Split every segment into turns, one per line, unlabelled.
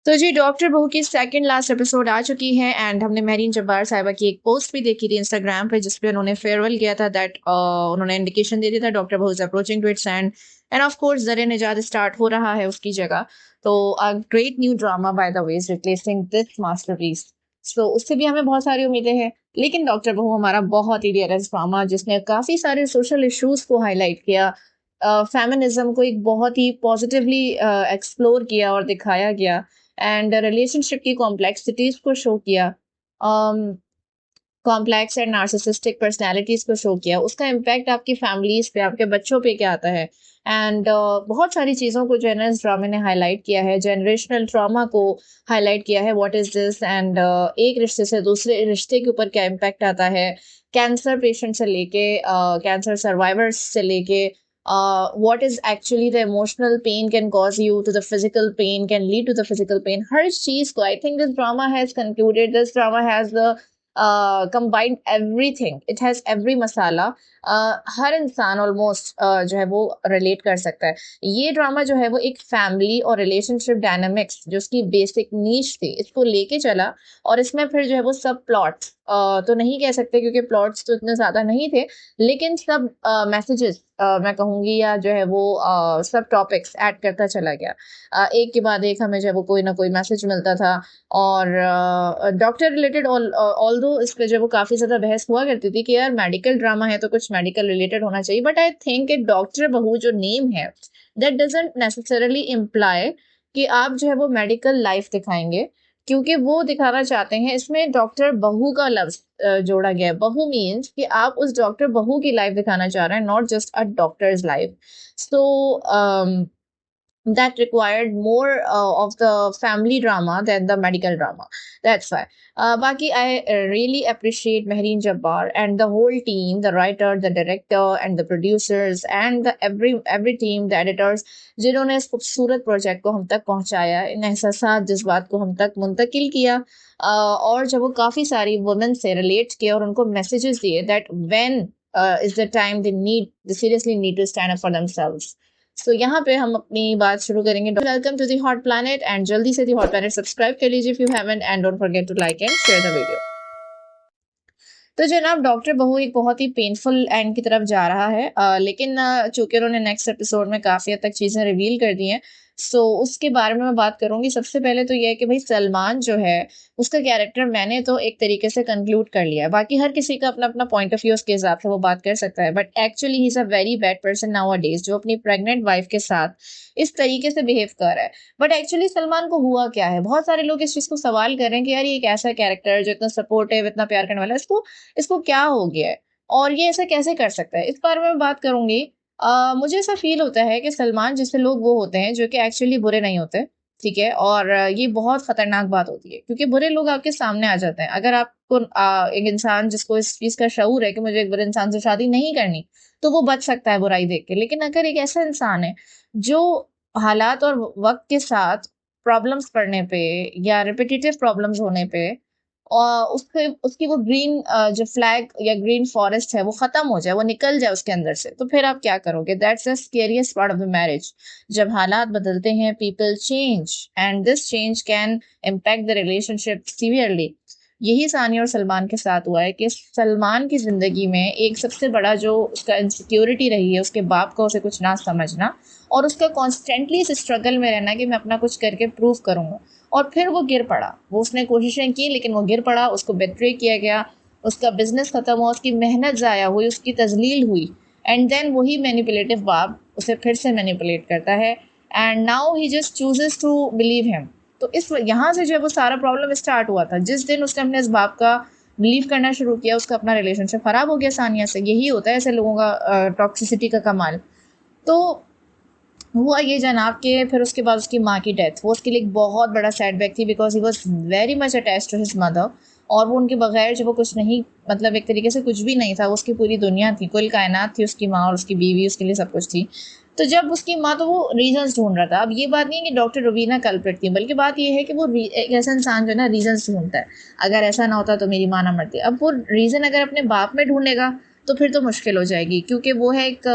तो जी डॉक्टर बहू की सेकंड लास्ट एपिसोड आ चुकी है एंड हमने महरीन जब्बार साहिबा की एक पोस्ट भी देखी थी इंस्टाग्राम पे जिसपे उन्होंने फेयरवेल किया था दैट उन्होंने इंडिकेशन दे दिया था डॉक्टर बहू is approaching to its end of course ज़रिए निजात स्टार्ट हो रहा है उसकी जगह। तो a great new drama by the way is replacing this masterpiece. So उससे भी हमें बहुत सारी उम्मीदें हैं। लेकिन डॉक्टर बहू हमारा बहुत ही डियरेस्ट ड्रामा जिसने काफ़ी सारे सोशल इश्यूज को हाईलाइट किया, फेमिनिज्म को एक बहुत ही पॉजिटिवली एक्सप्लोर किया और दिखाया गया एंड रिलेशनशिप की कॉम्प्लेक्सिटीज को शो किया, कॉम्प्लेक्स एंड नार्सिसिस्टिक पर्सनालिटीज को शो किया। उसका इम्पैक्ट आपकी फैमिलीज पे, आपके बच्चों पे क्या आता है एंड बहुत सारी चीज़ों को जो है ना इस ड्रामे ने हाईलाइट किया है। जनरेशनल ट्रॉमा को हाईलाइट किया है, व्हाट इज दिस एंड एक रिश्ते से दूसरे रिश्ते के ऊपर क्या इम्पैक्ट आता है। कैंसर पेशेंट से लेके कैंसर सर्वाइवर्स से लेके what is actually the emotional pain can cause you to the physical pain can lead to the physical pain, हर चीज को I think this drama has concluded, this drama has the combined everything, it has every मसाला। हर इंसान almost जो है वो relate कर सकता है। ये ड्रामा जो है वो एक फैमिली और रिलेशनशिप डायनामिक्स जो उसकी बेसिक नीश थी इसको लेके चला और इसमें फिर जो है वो सब प्लॉट तो नहीं कह सकते क्योंकि प्लॉट्स तो इतने ज्यादा नहीं थे, लेकिन सब मैसेजेस मैं कहूँगी या जो है वो सब टॉपिक्स ऐड करता चला गया। एक के बाद एक हमें जो है वो कोई ना कोई मैसेज मिलता था। और डॉक्टर रिलेटेड ऑल दो इस पे जो है वो काफ़ी ज़्यादा बहस हुआ करती थी कि यार मेडिकल ड्रामा है तो कुछ मेडिकल रिलेटेड होना चाहिए, बट आई थिंक कि डॉक्टर बहू जो नेम है दैट डजेंट नेसेसरली इम्प्लाई कि आप जो है वो मेडिकल लाइफ दिखाएंगे, क्योंकि वो दिखाना चाहते हैं इसमें डॉक्टर बहू का लफ्ज जोड़ा गया है। बहू मीन्स कि आप उस डॉक्टर बहू की लाइफ दिखाना चाह रहे हैं, not just a doctor's life. So that required more of the family drama than the medical drama. That's why. Baki, I really appreciate Mehreen Jabbar and the whole team, the writer, the director, and the producers, and the every team, the editors, जिन्होंने इस खूबसूरत project को हम तक पहुंचाया, इन एहसासात जज्बात को हम तक मुंतकिल किया, और जब वो काफ़ी सारी वुमेन से रिलेट किए और उनको मैसेजेस दिए that when is the time they seriously need to stand up for themselves. So यहाँ पे हम अपनी बात शुरू करेंगे। Welcome to the hot planet and जल्दी से दी हॉट प्लैनेट सब्सक्राइब कर लीजिए if you haven't and don't forget to like and share the video. तो जनाब डॉक्टर बहू एक बहुत ही पेनफुल एंड की तरफ जा रहा है, लेकिन चूंकि उन्होंने नेक्स्ट एपिसोड में काफ़ी हद तक चीज़ें रिवील कर दी हैं, सो उसके बारे में मैं बात करूंगी। सबसे पहले तो यह है कि भाई सलमान जो है उसका कैरेक्टर मैंने तो एक तरीके से कंक्लूड कर लिया है, बाकी हर किसी का अपना अपना पॉइंट ऑफ व्यू उसके हिसाब से वो बात कर सकता है, but actually he is a very bad person now a days जो अपनी प्रेग्नेंट वाइफ के साथ इस तरीके से बिहेव कर रहा है। बट एक्चुअली सलमान को हुआ क्या है, बहुत सारे लोग इस चीज़ को सवाल कर रहे हैं कि यार ये एक ऐसा कैरेक्टर जो इतना सपोर्टिव इतना प्यार करने वाला है, इसको इसको क्या हो गया है और ये ऐसा कैसे कर सकता है, इस बारे में बात करूंगी। मुझे ऐसा फील होता है कि सलमान जैसे लोग वो होते हैं जो कि एक्चुअली बुरे नहीं होते, ठीक है, और ये बहुत खतरनाक बात होती है क्योंकि बुरे लोग आपके सामने आ जाते हैं। अगर आपको एक इंसान जिसको इस चीज का शऊर है कि मुझे एक बुरे इंसान से शादी नहीं करनी, तो वो बच सकता है बुराई देख के। लेकिन अगर एक ऐसा इंसान है जो हालात और वक्त के साथ प्रॉब्लम्स पड़ने पे या रिपीटेटिव प्रॉब्लम्स होने पे और उसके उसकी वो ग्रीन जो फ्लैग या ग्रीन फॉरेस्ट है वो खत्म हो जाए, वो निकल जाए उसके अंदर से, तो फिर आप क्या करोगे? That's the scariest part of the marriage. जब हालात बदलते हैं, people change and this change can impact the relationship severely. यही सानिया और सलमान के साथ हुआ है कि सलमान की जिंदगी में एक सबसे बड़ा जो उसका इनसिक्योरिटी रही है उसके बाप का उसे कुछ ना समझना और उसका कॉन्स्टेंटली इस स्ट्रगल में रहना कि मैं अपना कुछ करके प्रूव करूंगा। और फिर वो गिर पड़ा, वो उसने कोशिशें की लेकिन वो गिर पड़ा, उसको बेट्रे किया गया, उसका बिजनेस खत्म हुआ, उसकी मेहनत ज़ाया हुई, उसकी तजलील हुई, एंड देन वही मैनिपुलेटिव बाप उसे फिर से मैनिपुलेट करता है and now he just chooses to believe him. तो इस यहाँ से जो है वो सारा प्रॉब्लम स्टार्ट हुआ था। जिस दिन उसने अपने इस बाप का बिलीव करना शुरू किया उसका अपना रिलेशनशिप खराब हो गया सानिया से। यही होता है ऐसे लोगों का टॉक्सिसिटी का कमाल। तो हुआ ये जनाब के फिर उसके बाद उसकी माँ की डेथ, वो उसके लिए एक बहुत बड़ा सेटबैक थी because he was very much attach to his mother, और वो उनके बगैर जो वो कुछ नहीं, मतलब एक तरीके से कुछ भी नहीं था, वो उसकी पूरी दुनिया थी, कुल कायनात थी, उसकी माँ और उसकी बीवी उसके लिए सब कुछ थी। तो जब उसकी माँ, तो वो रीजंस ढूंढ रहा था। अब ये बात नहीं है कि डॉक्टर रुबीना कल्प्रिट थी, बल्कि बात ये है कि वो एक ऐसा इंसान जो है ना रीजंस ढूंढता है। अगर ऐसा ना होता तो मेरी माँ ना मरती। अब वो रीजन अगर अपने बाप में ढूंढेगा तो फिर तो मुश्किल हो जाएगी, क्योंकि वो है एक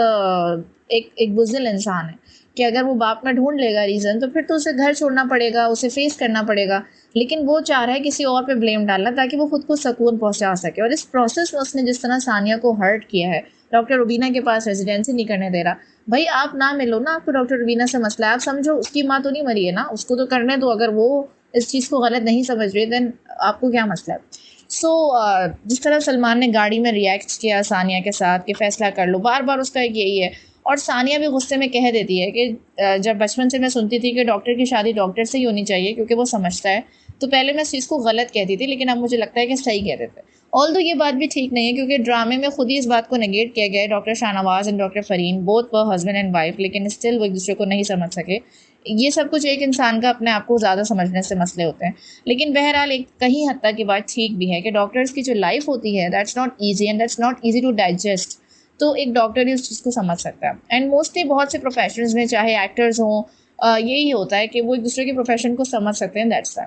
एक बुज़दिल इंसान है, कि अगर वो बाप में ढूंढ लेगा रीज़न तो फिर तो उसे घर छोड़ना पड़ेगा, उसे फेस करना पड़ेगा। लेकिन वो चाह रहा है किसी और पे ब्लेम डालना ताकि वो खुद को सुकून पहुंचा सके। और इस प्रोसेस में उसने जिस तरह सानिया को हर्ट किया है, डॉक्टर रुबीना के पास रेजिडेंसी नहीं करने दे रहा। भाई आप ना मिलो ना, आपको डॉक्टर रुबीना से मसला है, आप समझो उसकी माँ तो नहीं मरी है ना, उसको तो करने दो। अगर वो इस चीज़ को गलत नहीं समझ रही देन आपको क्या मसला है। सो जिस तरह सलमान ने गाड़ी में रिएक्ट किया सानिया के साथ कि फ़ैसला कर लो, बार बार उसका एक यही है। और सानिया भी गुस्से में कह देती है कि जब बचपन से मैं सुनती थी कि डॉक्टर की शादी डॉक्टर से ही होनी चाहिए क्योंकि वो समझता है, तो पहले मैं इस चीज़ को गलत कहती थी, लेकिन अब मुझे लगता है कि सही कहते थे। ऑल्दो ये बात भी ठीक नहीं है क्योंकि ड्रामे में खुद ही इस बात को नेगेट किया गया है। Doctor Shahnawaz and doctor Fareen both were husband and wife, लेकिन स्टिल वो एक दूसरे को नहीं समझ सके। ये सब कुछ एक इंसान का अपने आप को ज़्यादा समझने से मसले होते हैं। लेकिन बहरहाल एक कहीं हद तक की बात ठीक भी है कि डॉक्टर्स की जो लाइफ होती है that's not easy and that's not easy to digest. तो एक डॉक्टर ही उस चीज़ को समझ सकता है। एंड मोस्टली बहुत से प्रोफेशंस में, चाहे एक्टर्स हों, यही होता है कि वो एक दूसरे के प्रोफेशन को समझ सकते हैं। That's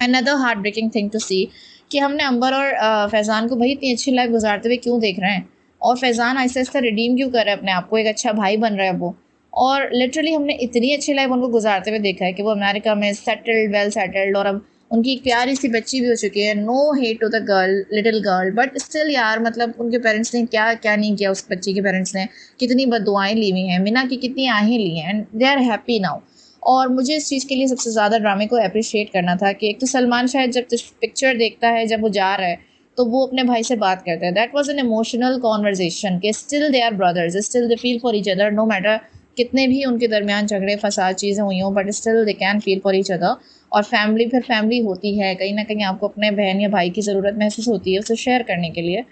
another heart breaking thing to see कि हमने अंबर और फैज़ान को भाई इतनी अच्छी लाइफ गुजारते हुए क्यों देख रहे हैं, और फैज़ान आहिस्ता आहिस्ता रिडीम क्यों कर रहा है अपने आप को, एक अच्छा भाई बन रहा है वो। और लिटरली हमने इतनी अच्छी लाइफ उनको गुजारते हुए देखा है कि वो अमेरिका में सेटल्ड, वेल सेटल्ड, और अब उनकी एक प्यारी सी बच्ची भी हो चुकी है। No hate to the girl, little girl, but still यार मतलब उनके पेरेंट्स ने क्या क्या नहीं किया, उस बच्ची के पेरेंट्स ने कितनी बददुआएं ली हुई हैं, मिना की कितनी आहें ली हैं, and they are happy now. और मुझे इस चीज़ के लिए सबसे ज़्यादा ड्रामे को अप्रिशिएट करना था कि एक तो सलमान शायद जब पिक्चर देखता है, जब वो जा रहा है, तो वो अपने भाई से बात करता है। That was an emotional conversation कि still they are brothers, still they feel for each other, no matter कितने भी उनके दरमियान झगड़े फसाद चीज़ें हुई हों, but still they can feel for each other. और फैमिली फिर फैमिली होती है, कहीं ना कहीं आपको अपने बहन या भाई की ज़रूरत महसूस होती है उसे शेयर करने के लिए।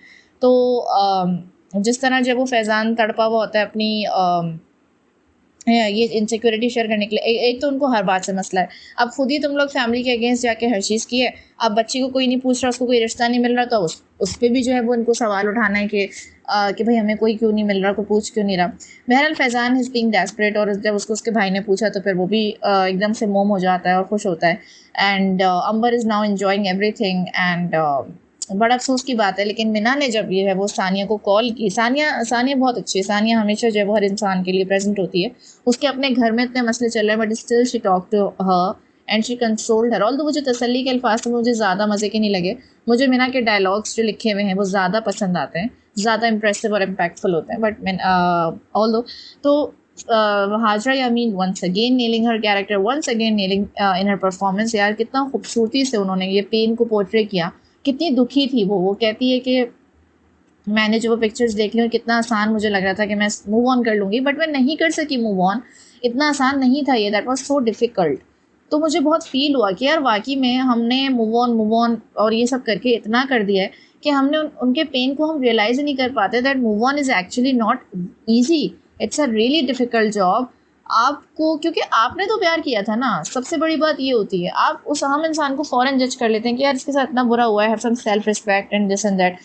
तो जिस तरह जब वो फैज़ान तड़पा हुआ होता है अपनी ये इनसिक्योरिटी शेयर करने के लिए, एक तो उनको हर बात से मसला है। अब खुद ही तुम लोग फैमिली के अगेंस्ट जाके हर चीज़ की है, अब बच्ची को कोई नहीं पूछ रहा, उसको कोई रिश्ता नहीं मिल रहा, तो उस पर भी जो है वो उनको सवाल उठाना है कि भाई हमें कोई क्यों नहीं मिल रहा, कोई पूछ क्यों नहीं रहा। बहरहाल फैज़ान इज़ बीइंग डेस्परेट, और जब उसको उसके भाई ने पूछा तो फिर वो भी एकदम से मोम हो जाता है और खुश होता है। And Amber is now enjoying everything. And बड़ा अफसोस की बात है, लेकिन मिना ने जब ये है वो सानिया को कॉल की, सानिया बहुत अच्छी है, सानिया हमेशा जो है वो हर इंसान के लिए प्रेजेंट होती है। उसके अपने घर में इतने मसले चल रहे हैं but still she talk to her and she consoled her. Although मुझे तसल्ली के अल्फाज तो मुझे ज़्यादा मज़े के नहीं लगे। मुझे मिना के डायलॉग्स जो लिखे हुए हैं वो ज़्यादा पसंद आते हैं, ज़्यादा इंप्रेसिव और इम्पैक्टफुल होते हैं। बट ऑल्दो तो हाजरा यामीन वंस अगेन नेलिंग हर कैरेक्टर, वंस अगेन नेलिंग इन हर परफॉर्मेंस। यार कितना खूबसूरती से उन्होंने ये पेन को पोर्ट्रे किया, कितनी दुखी थी वो कहती है कि मैंने जो वो पिक्चर्स देख ली और कितना आसान मुझे लग रहा था कि मैं मूव ऑन कर लूँगी, बट मैं नहीं कर सकी मूव ऑन। इतना आसान नहीं था ये, दैट वाज सो डिफ़िकल्ट। तो मुझे बहुत फील हुआ कि यार वाकई में हमने मूव ऑन और ये सब करके इतना कर दिया है कि हमने उनके पेन को हम रियलाइज़ ही नहीं कर पाते that move on is actually not easy, it's a really difficult job. आपको क्योंकि आपने तो प्यार किया था ना, सबसे बड़ी बात ये होती है। आप उस आम इंसान को फ़ौरन जज कर लेते हैं कि यार इसके साथ इतना बुरा हुआ है, have some self respect and this and that.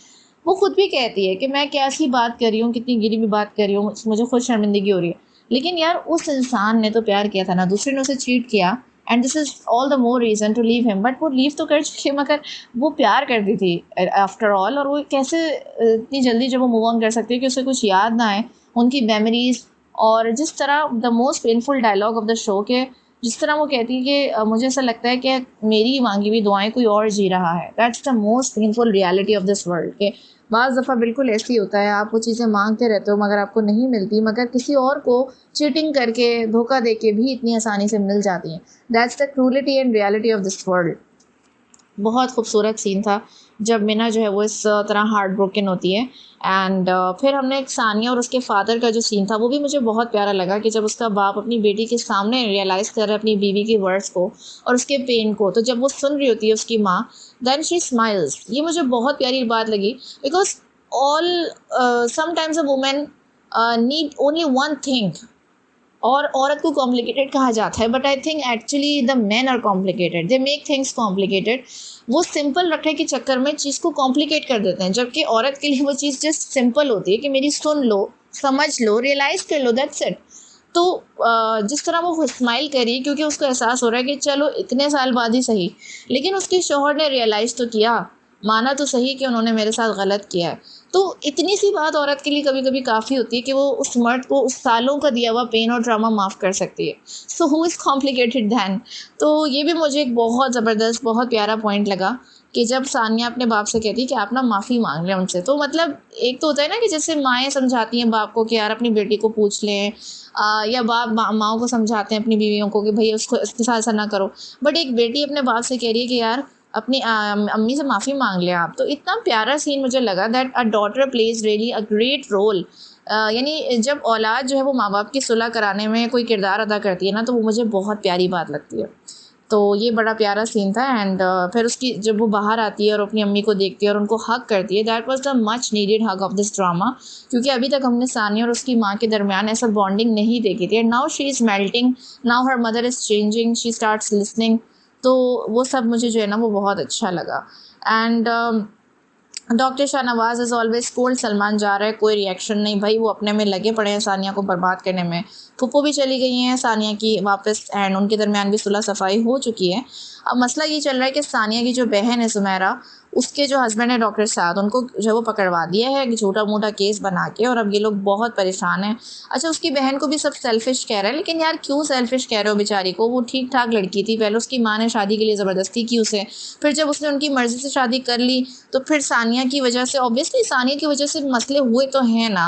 वो खुद भी कहती है कि मैं कैसी बात कर रही हूँ, कितनी गिरी हुई बात कर रही हूँ, मुझे खुद शर्मिंदगी हो रही है। लेकिन यार उस इंसान ने तो प्यार किया था ना, दूसरे ने उसे चीट किया, and this is all the more reason to leave him. But वो लीव तो कर चुकी है, मगर वो प्यार करती थी आफ्टर ऑल। और वो कैसे इतनी जल्दी जब वो मूव ऑन कर सकती है कि उसे कुछ याद ना आए उनकी मेमोरीज़। और जिस तरह the most painful dialogue of the show के जिस तरह वो कहती है कि मुझे ऐसा लगता है कि मेरी मांगी हुई दुआएं कोई और जी रहा है, that's the most painful reality of this world. के बाज़ दफ़ा बिल्कुल ऐसे ही होता है, आप वो चीज़ें मांगते रहते हो मगर आपको नहीं मिलती, मगर किसी और को चीटिंग करके, धोखा दे के भी इतनी आसानी से मिल जाती हैं। That's the cruelty and reality of this world. बहुत खूबसूरत सीन था जब मिना जो है वो इस तरह हार्ट ब्रोकन होती है। एंड फिर हमने एक सानिया और उसके फादर का जो सीन था वो भी मुझे बहुत प्यारा लगा कि जब उसका बाप अपनी बेटी के सामने रियलाइज़ कर रहा है अपनी बीवी के वर्ड्स को और उसके पेन को, तो जब वो सुन रही होती है उसकी माँ, देन शी स्माइल्स। ये मुझे बहुत प्यारी बात लगी because all sometimes a women need only one thing. और औरत को कॉम्प्लिकेटेड कहा जाता है, but I think actually the men are complicated, they make things complicated. वो सिंपल रखने के चक्कर में चीज़ को कॉम्प्लिकेट कर देते हैं, जबकि औरत के लिए वो चीज़ जस्ट सिंपल होती है कि मेरी सुन लो, समझ लो, रियलाइज़ कर लो, दैट्स इट। तो जिस तरह वो स्माइल करी क्योंकि उसको एहसास हो रहा है कि चलो इतने साल बाद ही सही, लेकिन उसके शौहर ने रियलाइज़ तो किया, माना तो सही कि उन्होंने मेरे साथ गलत किया है। तो इतनी सी बात औरत के लिए कभी कभी काफ़ी होती है कि वो उस मर्द को उस सालों का दिया हुआ पेन और ड्रामा माफ़ कर सकती है। So who is complicated then. तो ये भी मुझे एक बहुत ज़बरदस्त बहुत प्यारा पॉइंट लगा कि जब सानिया अपने बाप से कहती है कि आप ना माफ़ी मांग लें उनसे। तो मतलब एक तो होता है ना कि जैसे माएँ समझाती हैं बाप को कि यार अपनी बेटी को पूछ लें, या बाप माँओं को समझाते हैं अपनी बीवियों को कि भई उसको इसके साथ ऐसा ना करो। बट एक बेटी अपने बाप से कह रही है कि यार अपनी अम्मी से माफ़ी मांग लें आप। तो इतना प्यारा सीन मुझे लगा that a daughter plays really a great role. यानी जब औलाद जो है वो माँ बाप की सुलह कराने में कोई किरदार अदा करती है ना, तो वो मुझे बहुत प्यारी बात लगती है। तो ये बड़ा प्यारा सीन था। एंड फिर उसकी जब वो बाहर आती है और अपनी अम्मी को देखती है और उनको हग करती है, that was the much needed hug of this drama. क्योंकि अभी तक हमने सानिया और उसकी माँ के दरमियान ऐसा बॉन्डिंग नहीं देखी थी। And now she is melting, now her mother is changing, she starts listening. तो वो सब मुझे जो है ना वो बहुत अच्छा लगा। And doctor Shahnawaz is always cold. Salman जा रहा है, कोई रिएक्शन नहीं, भाई वो अपने में लगे पड़े हैं सानिया को बर्बाद करने में। फूफो भी चली गई हैं सानिया की वापस, एंड उनके दरमियान भी सुलह सफाई हो चुकी है। अब मसला ये चल रहा है कि सानिया की जो बहन है सुमेरा, उसके जो हस्बैंड है डॉक्टर साद, उनको जो है वो पकड़वा दिया है छोटा मोटा केस बना के, और अब ये लोग बहुत परेशान हैं। अच्छा, उसकी बहन को भी सब सेल्फिश कह रहा है, लेकिन यार क्यों सेल्फिश कह रहे हो बेचारी को? वो ठीक ठाक लड़की थी, पहले उसकी माँ ने शादी के लिए ज़बरदस्ती की उसे, फिर जब उसने उनकी मर्ज़ी से शादी कर ली तो फिर सानिया की वजह से, ऑब्वियसली सानिया की वजह से मसले हुए तो हैं ना।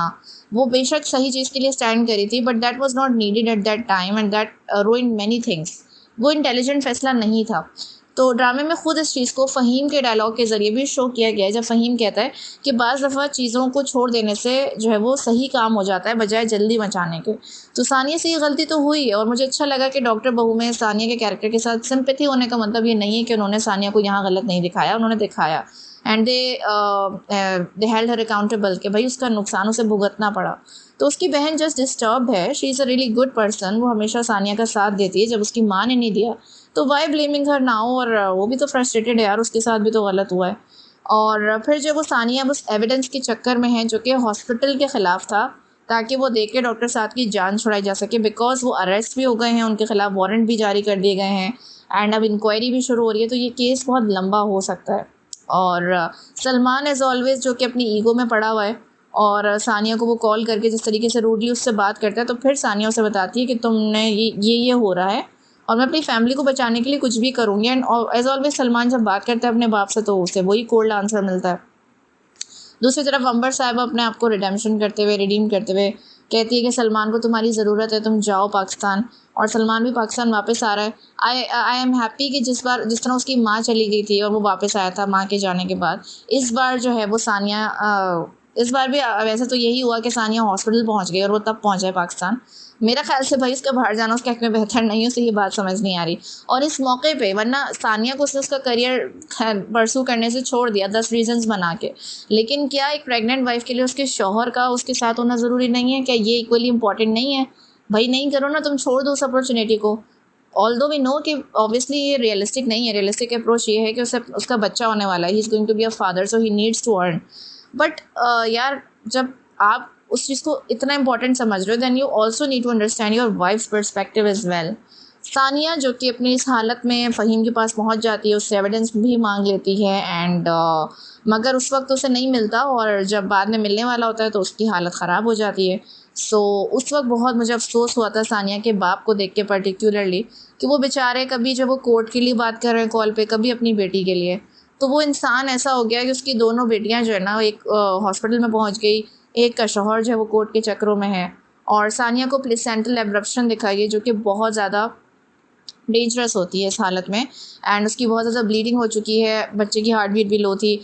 वो बेशक सही चीज़ के लिए स्टैंड करी थी, but that was not needed at that time, and that ruined many things. वो इंटेलिजेंट फैसला नहीं था। तो ड्रामे में खुद इस चीज़ को फ़हीम के डायलॉग के ज़रिए भी शो किया गया है, जब फ़हीम कहता है कि बाज़ दफ़ा चीज़ों को छोड़ देने से जो है वो सही काम हो जाता है बजाय जल्दी मचाने के। तो सानिया से ये गलती तो हुई है, और मुझे अच्छा लगा कि डॉक्टर बहू में सानिया के कैरेक्टर के साथ सिंपैथी होने का मतलब ये नहीं है कि उन्होंने सानिया को यहाँ गलत नहीं दिखाया, उन्होंने दिखाया। And they held her accountable कि भाई उसका नुकसान उसे भुगतना पड़ा। तो उसकी बहन जस्ट डिस्टर्ब है, she is a really good person, वो हमेशा सानिया का साथ देती है, जब उसकी माँ ने नहीं दिया तो वाई ब्लेमिंग हर नाउ। और वो भी तो फ्रस्ट्रेटेड है यार, उसके साथ भी तो गलत हुआ है। और फिर जब वो सानिया उस एविडेंस के चक्कर में है जो कि हॉस्पिटल के ख़िलाफ़ था, ताकि वो देख के डॉक्टर साद की जान छुड़ाई जा सके, बिकॉज वो अरेस्ट भी हो गए हैं, उनके खिलाफ वारंट भी जारी कर दिए गए हैं, एंड अब इंक्वायरी भी शुरू हो रही है, तो ये केस बहुत लंबा हो सकता है। और सलमान एज़ ऑलवेज़ जो कि अपनी ईगो में पड़ा हुआ है, और सानिया को वो कॉल करके जिस तरीके से रूडली उससे बात करता है, तो फिर सानिया उसे बताती है कि तुमने ये हो रहा है और मैं अपनी फैमिली को बचाने के लिए कुछ भी करूँगी। एंड एज़ ऑलवेज सलमान जब बात करता है अपने बाप से तो उसे वही कोल्ड आंसर मिलता है। दूसरी तरफ अंबर साहिबा अपने आप को रिडीम करते हुए कहती है कि सलमान को तुम्हारी ज़रूरत है, तुम जाओ पाकिस्तान। और सलमान भी पाकिस्तान वापस आ रहा है। आई एम हैप्पी कि जिस तरह उसकी माँ चली गई थी और वो वापस आया था माँ के जाने के बाद, इस बार जो है वो सानिया इस बार भी वैसे तो यही हुआ कि सानिया हॉस्पिटल पहुंच गई और वो तब पहुंचा है पाकिस्तान। मेरा ख्याल से भाई उसका बाहर जाना उसके हक में बेहतर नहीं है, उसे ये बात समझ नहीं आ रही। और इस मौके पे, वरना सानिया को उसने उसका करियर परसू करने से छोड़ दिया 10 रीजंस बना के, लेकिन क्या एक प्रेग्नेंट वाइफ के लिए उसके शौहर का उसके साथ होना ज़रूरी नहीं है? क्या ये इक्वली इंपॉर्टेंट नहीं है? भाई नहीं करो ना, तुम छोड़ दो उस अपॉर्चुनिटी को। ऑल्दो वी नो कि ऑब्वियसली ये रियलिस्टिक नहीं है। रियलिस्टिक अप्रोच ये है कि उसे उसका बच्चा होने वाला है, he is going to be a father, so he needs to earn. But यार, जब आप उस चीज़ को इतना इंपॉर्टेंट समझ रहे हो, then you also need to understand your wife's perspective as well. Sania जो कि अपनी इस हालत में फ़हीम के पास पहुंच जाती है, उससे एविडेंस भी मांग लेती है, एंड मगर उस वक्त उसे नहीं मिलता, और जब बाद में मिलने वाला होता है तो उसकी हालत ख़राब हो जाती है। सो उस वक्त बहुत मुझे अफसोस हुआ था सानिया के बाप को देख के पर्टिकुलरली, कि वो बेचारे कभी जब वो कोर्ट के लिए बात कर रहे हैं कॉल पे, कभी अपनी बेटी के लिए। तो वो इंसान ऐसा हो गया कि उसकी दोनों बेटियां जो है ना, एक हॉस्पिटल में पहुंच गई, एक का शौहर जो है वो कोर्ट के चक्रों में है, और सानिया को प्लेसेंटल एब्रप्शन दिखाई है जो कि बहुत ज़्यादा डेंजरस होती है इस हालत में, एंड उसकी बहुत ज़्यादा ब्लीडिंग हो चुकी है, बच्चे की हार्ट बीट भी लो थी।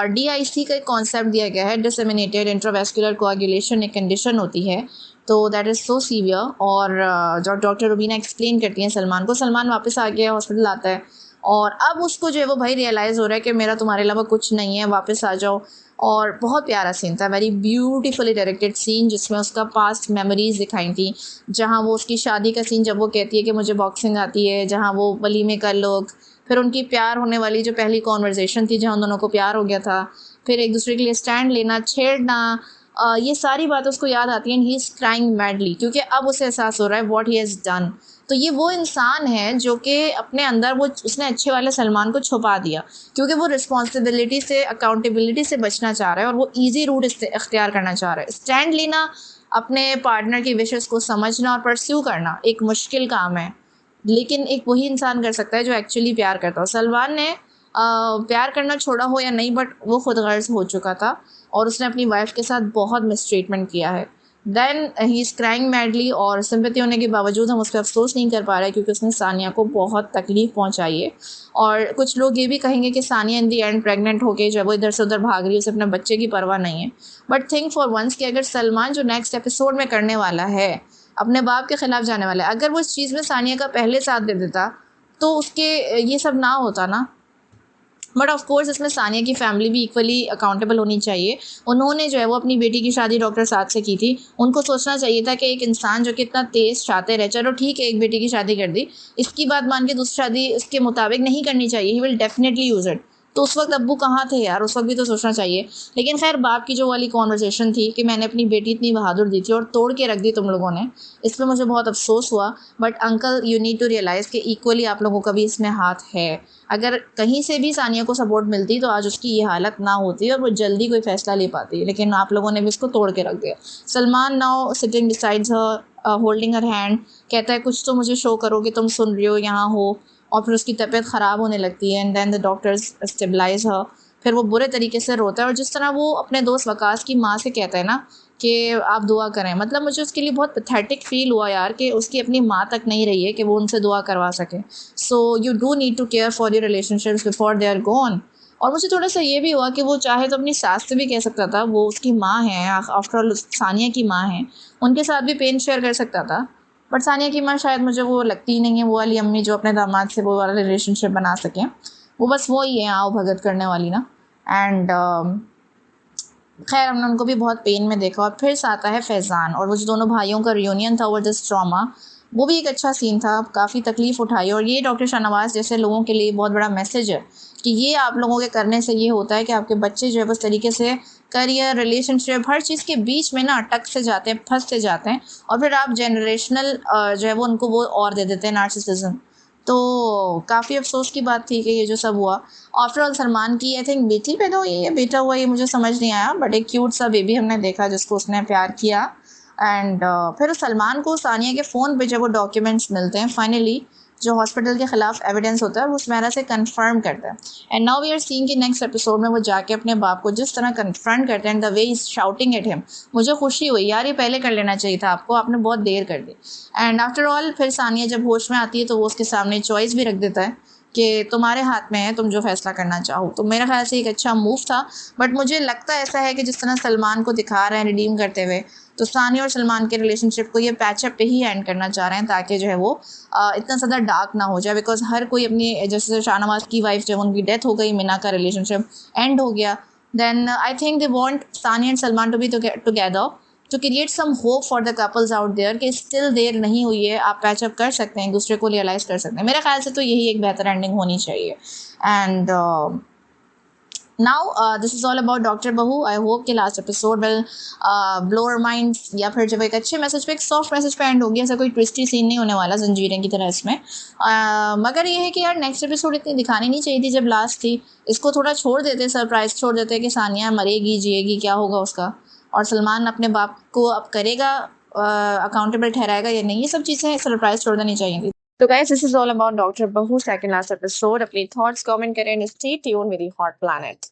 DIC का एक कॉन्सेप्ट दिया गया है, डिसेमिनेटेड इंट्रावेस्कुलर कोआगुलेशन, एक कंडीशन होती है, तो दैट इज़ सो सीवियर। और जो डॉक्टर रुबीना एक्सप्लेन करती हैं सलमान को, सलमान वापस आ गया, हॉस्पिटल आता है, और अब उसको जो है वो भाई रियलाइज़ हो रहा है कि मेरा तुम्हारे अलावा कुछ नहीं है, वापस आ जाओ। और बहुत प्यारा सीन था, वेरी ब्यूटीफुली डायरेक्टेड सीन, जिसमें उसका पास्ट मेमोरीज दिखाई थी, जहाँ वो उसकी शादी का सीन, जब वो कहती है कि मुझे बॉक्सिंग आती है, जहाँ वो वलीमे का लोग, फिर उनकी प्यार होने वाली जो पहली कॉन्वर्जेसन थी जहाँ उन दोनों को प्यार हो गया था, फिर एक दूसरे के लिए स्टैंड लेना, छेड़ना, ये सारी बातें उसको याद आती हैं, and he is crying madly, क्योंकि अब उसे एहसास हो रहा है व्हाट ही हैज़ डन, तो ये वो इंसान है जो कि अपने अंदर वो उसने अच्छे वाले सलमान को छुपा दिया, क्योंकि वो रिस्पॉन्सिबिलिटी से, अकाउंटेबिलिटी से बचना चाह रहा है और वो ईजी रूट इख्तियार करना चाह रहा है। स्टैंड लेना, अपने पार्टनर की विशेस को समझना और परस्यू करना एक मुश्किल काम है, लेकिन एक वही इंसान कर सकता है जो एक्चुअली प्यार करता हो। सलमान ने प्यार करना छोड़ा हो या नहीं, बट वो खुद गर्ज हो चुका था और उसने अपनी वाइफ के साथ बहुत मिसट्रीटमेंट किया है। Then he is crying madly, और सिंपैथी होने के बावजूद हम उस पर अफसोस नहीं कर पा रहे क्योंकि उसने सानिया को बहुत तकलीफ़ पहुंचाई है। और कुछ लोग ये भी कहेंगे कि सानिया इन दी एंड प्रेग्नेंट हो गई, जब वो इधर से उधर भाग रही है, उसे अपने बच्चे की परवाह नहीं है। बट थिंक फॉर वंस कि अगर सलमान जो नेक्स्ट एपिसोड में करने वाला है, अपने बाप के ख़िलाफ़ जाने वाला है, अगर वो इस चीज़ में सानिया का पहले साथ दे देता तो उसके ये सब ना होता ना। बट ऑफ कोर्स इसमें सानिया की फैमिली भी इक्वली अकाउंटेबल होनी चाहिए। उन्होंने जो है वो अपनी बेटी की शादी डॉक्टर साथ से की थी। उनको सोचना चाहिए था कि एक इंसान जो कि इतना तेज़ शातिर है, चलो ठीक है एक बेटी की शादी कर दी, इसकी बात मान के दूसरी शादी इसके मुताबिक नहीं करनी चाहिए। He will definitely use it. तो उस वक्त अब्बू कहाँ थे यार, उस वक्त भी तो सोचना चाहिए। लेकिन खैर बाप की जो वाली कॉन्वर्जेसन थी कि मैंने अपनी बेटी इतनी बहादुर दी थी और तोड़ के रख दी तुम लोगों ने, इस पर मुझे बहुत अफसोस हुआ। But uncle you need to realise कि इक्वली आप लोगों का भी इसमें हाथ है। अगर कहीं से भी सानिया को सपोर्ट मिलती तो आज उसकी ये हालत ना होती और वो जल्दी कोई फ़ैसला ले पाती, लेकिन आप लोगों ने भी इसको तोड़ के रख दिया। सलमान नाउ सिटिंग बिसाइड्स हर, होल्डिंग हर हैंड, कहता है कुछ तो मुझे शो करो कि तुम सुन रही हो, यहाँ हो। और फिर उसकी तबीयत ख़राब होने लगती है and then the doctors stabilize her. फिर वो बुरे तरीके से रोता है और जिस तरह वो अपने दोस्त वकास की माँ से कहता है ना कि आप दुआ करें, मतलब मुझे उसके लिए बहुत पैथेटिक फ़ील हुआ यार कि उसकी अपनी माँ तक नहीं रही है कि वो उनसे दुआ करवा सके। So you do need to care for your relationships before they are gone. और मुझे थोड़ा सा ये भी हुआ कि वो चाहे तो अपनी सास से भी कह सकता था, वो उसकी माँ है, आफ्टर ऑल सानिया की माँ है, उनके साथ भी पेन शेयर कर सकता था। बट सानिया की माँ शायद मुझे वो लगती ही नहीं है वो वाली अम्मी जो अपने दामाद से वो वाला रिलेशनशिप बना सकें। वो बस वो ही है आओ भगत करने वाली ना। एंड खैर हमने उनको भी बहुत पेन में देखा। और फिर से आता है फैज़ान, और वो जो दोनों भाइयों का रियूनियन था ओवर दिस ट्रॉमा, वो भी एक अच्छा सीन था। काफ़ी तकलीफ़ उठाई और ये डॉक्टर शाहनवाज़ जैसे लोगों के लिए बहुत बड़ा मैसेज है कि ये आप लोगों के करने से ये होता है कि आपके बच्चे जो है उस तरीके से करियर, रिलेशनशिप, हर चीज़ के बीच में ना अटक से जाते हैं, फंस से जाते हैं, और फिर आप जनरेशनल जो है वो उनको वो और दे देते हैं, नार्सिसिज्म। तो काफ़ी अफसोस की बात थी कि ये जो सब हुआ। आफ्टर ऑल सलमान की आई थिंक बेटी पैदा हुई है, बेटा हुआ, ये मुझे समझ नहीं आया, बट एक क्यूट सा बेबी हमने देखा जिसको उसने प्यार किया। एंड फिर सलमान को सानिया के फ़ोन पे जब वो डॉक्यूमेंट्स मिलते हैं फाइनली, जो हॉस्पिटल के ख़िलाफ़ एविडेंस होता है, वो सुमेरा से कन्फर्म करता है। And now we are seeing कि नेक्स्ट एपिसोड में वो जाके अपने बाप को जिस तरह कन्फ्रंट करते हैं and the way is shouting at him, मुझे खुशी हुई यार, ये पहले कर लेना चाहिए था आपको, आपने बहुत देर कर दी। एंड आफ्टर ऑल फिर सानिया जब होश में आती है तो वो उसके सामने चॉइस भी रख देता है कि तुम्हारे हाथ में है, तुम जो फ़ैसला करना चाहो। तो मेरे ख्याल से एक अच्छा मूव था। बट मुझे लगता ऐसा है कि जिस तरह सलमान को दिखा रहे हैं रिडीम करते हुए, तो सानिया और सलमान के रिलेशनशिप को ये पैचअप पे ही एंड करना चाह रहे हैं ताकि जो है वो इतना ज़्यादा डार्क ना हो जाए। बिकॉज हर कोई अपनी, जैसे शाहनवाज़ की वाइफ जब उनकी डेथ हो गई, मीना का रिलेशनशिप एंड हो गया, then I think they want Sania and Salman to be together to create some hope for the couples out there कि स्टिल देर नहीं हुई है, आप पैचअप कर सकते हैं, एक दूसरे को रियलाइज़ कर सकते हैं। मेरे ख्याल से तो यही एक बेहतर एंडिंग होनी चाहिए। And now this is all about doctor बहू। आई होप कि last episode will blow our minds, या फिर जब एक अच्छे मैसेज पे, एक सॉफ्ट मैसेज पे एंड होगी, ऐसा कोई ट्विस्टी सीन नहीं होने वाला जंजीरें की तरह इसमें। मगर ये है कि यार नेक्स्ट एपिसोड इतनी दिखानी नहीं चाहिए थी जब लास्ट थी, इसको थोड़ा छोड़ देते, सरप्राइज छोड़ देते कि सानिया मरेगी, जिएगी, क्या होगा उसका, और सलमान अपने बाप को अब करेगा, अकाउंटेबल ठहराएगा या नहीं, ये सब चीज़ें सरप्राइज छोड़ देनी चाहिए थी। तो guys this is all about doctor बहू सेकंड लास्ट एपिसोड। अपनी थॉट्स कमेंट करें and stay tune with the hot planet.